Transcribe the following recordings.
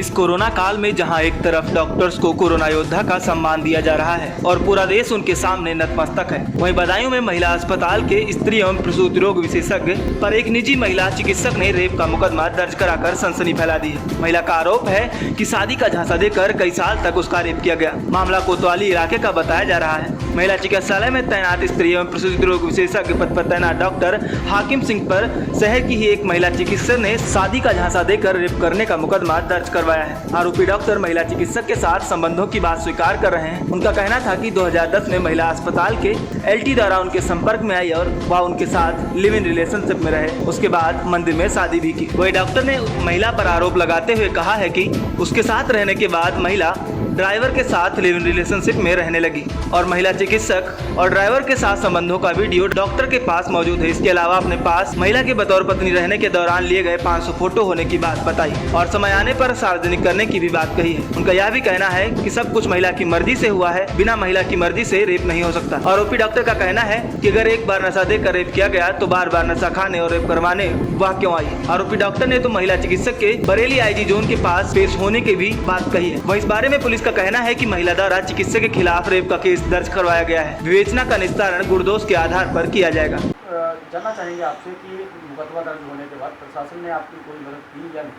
इस कोरोना काल में जहां एक तरफ डॉक्टर्स को कोरोना योद्धा का सम्मान दिया जा रहा है और पूरा देश उनके सामने नतमस्तक है, वहीं बदायूं में महिला अस्पताल के स्त्री एवं प्रसूति रोग विशेषज्ञ पर एक निजी महिला चिकित्सक ने रेप का मुकदमा दर्ज कराकर सनसनी फैला दी है। महिला का आरोप है कि शादी का झांसा देकर कई साल तक उसका रेप किया गया। मामला कोतवाली इलाके का बताया जा रहा है। महिला चिकित्सालय में तैनात स्त्री एवं प्रसूति रोग विशेषज्ञ पद पर तैनात डॉक्टर हाकिम सिंह पर शहर की ही एक महिला चिकित्सक ने शादी का झांसा देकर रेप करने का मुकदमा दर्ज करवाया है। आरोपी डॉक्टर महिला चिकित्सक के साथ संबंधों की बात स्वीकार कर रहे हैं। उनका कहना था कि 2010 में महिला अस्पताल के एलटी द्वारा उनके संपर्क में आई और वह उनके साथ लिव इन रिलेशनशिप में रहे। उसके बाद मंदिर में शादी भी की। वही डॉक्टर ने महिला पर आरोप लगाते हुए कहा है कि उसके साथ रहने के बाद महिला ड्राइवर के साथ लिव इन रिलेशनशिप में रहने लगी और महिला चिकित्सक और ड्राइवर के साथ संबंधों का वीडियो डॉक्टर के पास मौजूद है। इसके अलावा अपने पास महिला के बतौर पत्नी रहने के दौरान लिए गए 500 फोटो होने की बात बताई और समय आने पर सार्वजनिक करने की भी बात कही है। उनका यह भी कहना है कि सब कुछ महिला की मर्जी से हुआ है, बिना महिला की मर्जी से रेप नहीं हो सकता। आरोपी डॉक्टर का कहना है कि अगर एक बार नशा देकर रेप किया गया तो बार बार नशा खाने और रेप करवाने वह क्यों आई। आरोपी डॉक्टर ने तो महिला चिकित्सक के बरेली आईजी जोन के पास पेश होने की भी बात कही है। वहीं इस बारे में पुलिस का कहना है कि महिला द्वारा चिकित्सक के खिलाफ रेप का केस दर्ज करवाया गया है। विवेचना का निस्तारण गुणदोष के आधार पर किया जाएगा। जानना चाहेंगे आपसे कि मुकदमा दर्ज होने के बाद प्रशासन ने आपकी कोई मदद की या नहीं?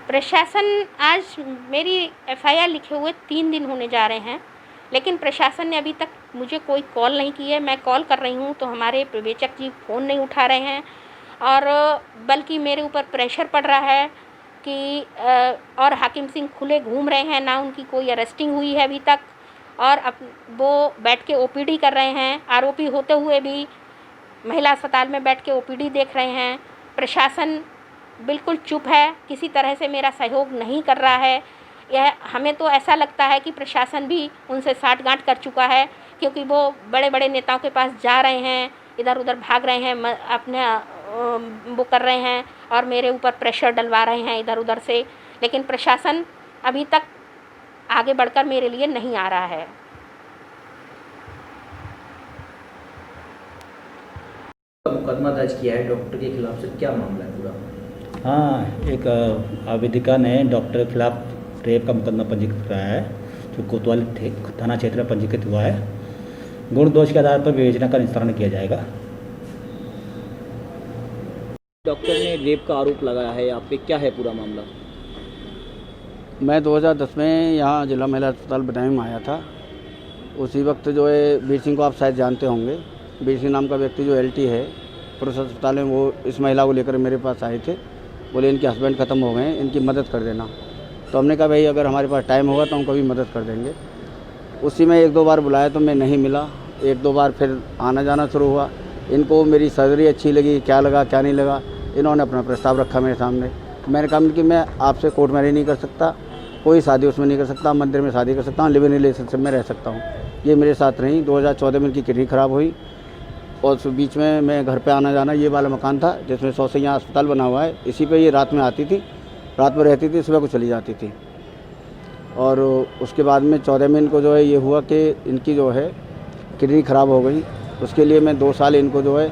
प्रशासन आज मेरी एफआईआर लिखे हुए 3 दिन होने जा रहे हैं, लेकिन प्रशासन ने अभी तक मुझे कोई कॉल नहीं की है। मैं कॉल कर रही हूँ तो हमारे विवेचक जी फ़ोन नहीं उठा रहे हैं और बल्कि मेरे ऊपर प्रेशर पड़ रहा है कि और हाकिम सिंह खुले घूम रहे हैं, ना उनकी कोई अरेस्टिंग हुई है अभी तक और वो बैठ के ओपीडी कर रहे हैं। आरोपी होते हुए भी महिला अस्पताल में बैठ के ओपीडी देख रहे हैं। प्रशासन बिल्कुल चुप है, किसी तरह से मेरा सहयोग नहीं कर रहा है। यह हमें तो ऐसा लगता है कि प्रशासन भी उनसे साठगांठ कर चुका है, क्योंकि वो बड़े बड़े नेताओं के पास जा रहे हैं, इधर उधर भाग रहे हैं, अपने वो कर रहे हैं और मेरे ऊपर प्रेशर डलवा रहे हैं इधर उधर से। लेकिन प्रशासन अभी तक आगे बढ़कर मेरे लिए नहीं आ रहा है। मुकदमा दर्ज किया है डॉक्टर के खिलाफ, से क्या मामला है पूरा? हाँ, एक आवेदिका ने डॉक्टर के खिलाफ रेप का मुकदमा पंजीकृत कराया है, जो कोतवाली थाना क्षेत्र में पंजीकृत हुआ है। गुण दोष के आधार पर विवेचना का निस्तारण किया जाएगा। डॉक्टर ने रेप का आरोप लगाया है आप पे, क्या है पूरा मामला? मैं 2010 में यहाँ जिला महिला अस्पताल बदायूं में आया था। उसी वक्त जो है वीर सिंह को आप शायद जानते होंगे। वीर सिंह नाम का व्यक्ति जो एलटी है पुरुष अस्पताल में, वो इस महिला को लेकर मेरे पास आए थे। बोले इनके हस्बैंड ख़त्म हो गए हैं, इनकी मदद कर देना। तो हमने कहा भाई अगर हमारे पास टाइम होगा तो हम कभी मदद कर देंगे। उसी में 1-2 बार बुलाया तो मैं नहीं मिला। 1-2 बार फिर आना जाना शुरू हुआ। इनको मेरी सर्जरी अच्छी लगी, क्या लगा क्या नहीं लगा, इन्होंने अपना प्रस्ताव रखा मेरे सामने। मैंने कहा कि मैं आपसे कोर्ट मैरिज नहीं कर सकता, कोई शादी उसमें नहीं कर सकता, मंदिर में शादी कर सकता हूँ, लिव इन रिलेशनशिप में रह सकता हूँ। ये मेरे साथ रही। 2014 में इनकी किडनी ख़राब हुई और उस बीच में मैं घर पे आना जाना, ये वाला मकान था जिसमें 100 से यहाँ अस्पताल बना हुआ है, इसी पे ये रात में आती थी, रात में रहती थी, सुबह को चली जाती थी। और उसके बाद में 14 में इनको जो है ये हुआ कि इनकी जो है किडनी ख़राब हो गई। उसके लिए मैं 2 साल इनको जो है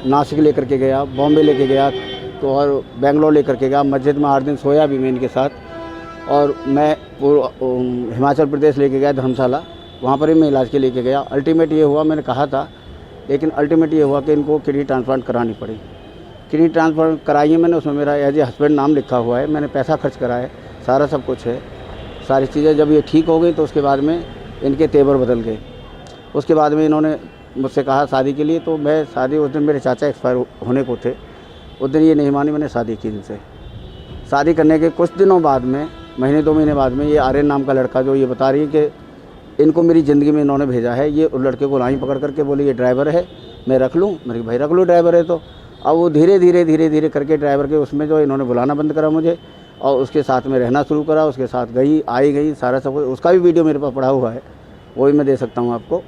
नासिक लेकर के गया, बॉम्बे लेके गया तो और बेंगलोर लेकर के गया। मस्जिद में 8 दिन सोया भी मैं इनके साथ। और मैं हिमाचल प्रदेश लेके गया धर्मशाला, वहाँ पर ही मैं इलाज के लेके गया। अल्टीमेट ये हुआ, मैंने कहा था, लेकिन अल्टीमेट ये हुआ कि इनको किडनी ट्रांसप्लांट करानी पड़ी। किडनी ट्रांसप्लांट कराई है मैंने, उसमें मेरा एज ए हस्बैंड नाम लिखा हुआ है, मैंने पैसा खर्च करा है, सारा सब कुछ है, सारी चीज़ें। जब ये ठीक हो गई तो उसके बाद में इनके तेवर बदल गए। उसके बाद में इन्होंने मुझसे कहा शादी के लिए, तो मैं शादी, उस दिन मेरे चाचा एक्सपायर होने को थे, उस दिन ये नहीं मानी, मैंने शादी की इनसे। शादी करने के कुछ दिनों बाद में, महीने 2 महीने बाद में, ये आर्यन नाम का लड़का जो ये बता रही है कि इनको मेरी ज़िंदगी में इन्होंने भेजा है। ये उस लड़के को लाइन पकड़ करके बोली ये ड्राइवर है, मैं रख लूँ। मैंने भाई रख लूँ, ड्राइवर है तो। अब वो धीरे धीरे करके ड्राइवर के उसमें जो इन्होंने बुलाना बंद करा मुझे और उसके साथ में रहना शुरू करा। उसके साथ गई सारा सब, उसका भी वीडियो मेरे पास पड़ा हुआ है, वो भी मैं दे सकता हूँ आपको।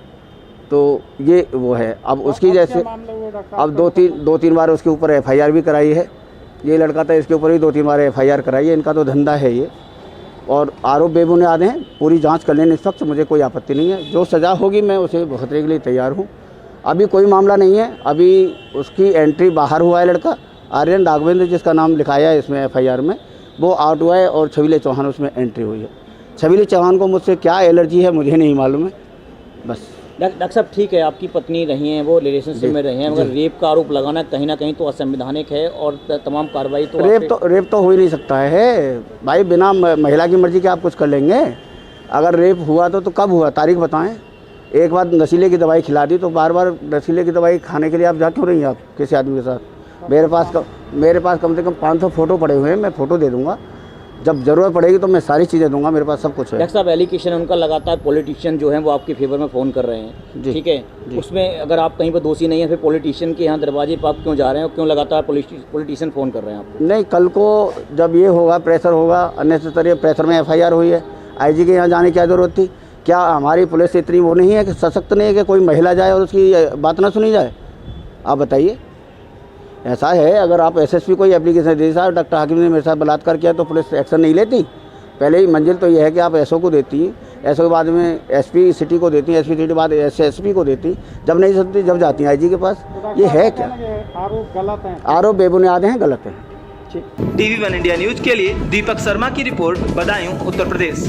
तो ये वो है। अब उसकी जैसे अब 2-3 बार उसके ऊपर एफआईआर भी कराई है। ये लड़का था, इसके ऊपर भी 2-3 बार एफआईआर कराई है। इनका तो धंधा है ये, और आरोप बेबुनियाद हैं। पूरी जांच कर लें निष्पक्ष, मुझे कोई आपत्ति नहीं है। जो सज़ा होगी मैं उसे भुगतने के लिए तैयार हूँ। अभी कोई मामला नहीं है, अभी उसकी एंट्री बाहर हुआ है लड़का आर्यन राघवेंद्र, जिसका नाम लिखाया है इसमें एफआईआर में, वो आउट हुआ है और छबीले चौहान उसमें एंट्री हुई है। छबीले चौहान को मुझसे क्या एलर्जी है मुझे नहीं मालूम है। बस डॉक्टर साहब ठीक है, आपकी पत्नी रही हैं, वो रिलेशनशिप में रही हैं, मगर रेप का आरोप लगाना कहीं ना कहीं तो असंवैधानिक है और तमाम कार्रवाई तो रेप तो हो ही नहीं सकता है भाई। बिना महिला की मर्जी के आप कुछ कर लेंगे? अगर रेप हुआ तो कब हुआ, तारीख बताएं। एक बार नशीले की दवाई खिला दी तो बार बार नशीले की दवाई खाने के लिए आप जा क्यों रही हैं आप किसी आदमी के साथ? मेरे पास कम से कम 500 फ़ोटो पड़े हुए हैं, मैं फ़ोटो दे दूँगा, जब ज़रूरत पड़ेगी तो मैं सारी चीज़ें दूंगा, मेरे पास सब कुछ है। डॉक्टर साहब एलिगेशन उनका लगातार पॉलिटिशियन जो है वो आपके फेवर में फ़ोन कर रहे हैं, ठीक है, उसमें अगर आप कहीं पर दोषी नहीं है फिर पॉलिटिशियन के यहाँ दरवाजे पर आप क्यों जा रहे हैं और क्यों लगातार पॉलिटिशियन फ़ोन कर रहे हैं आपको? नहीं, कल को जब ये होगा, प्रेशर होगा, अननेसेसरी प्रेशर में FIR हुई है, IG के यहाँ जाने की क्या ज़रूरत थी? क्या हमारी पुलिस इतनी वो नहीं है कि सशक्त नहीं है कि कोई महिला जाए और उसकी बात ना सुनी जाए? आप बताइए। ऐसा है, अगर आप SSP को ही एप्लीकेशन दे साहब डॉक्टर हाकिम ने मेरे साथ बलात्कार किया तो पुलिस एक्शन नहीं लेती? पहले ही मंजिल तो ये है कि आप SO को देती, SO के बाद में SP सिटी को देती, SP सिटी के बाद SSP को देती, जब नहीं सकती जब जाती हैं IG के पास। ये है क्या? आरोप गलत हैं, आरोप बेबुनियाद हैं, गलत हैं। TV1 इंडिया न्यूज के लिए दीपक शर्मा की रिपोर्ट, बदायूं, उत्तर प्रदेश।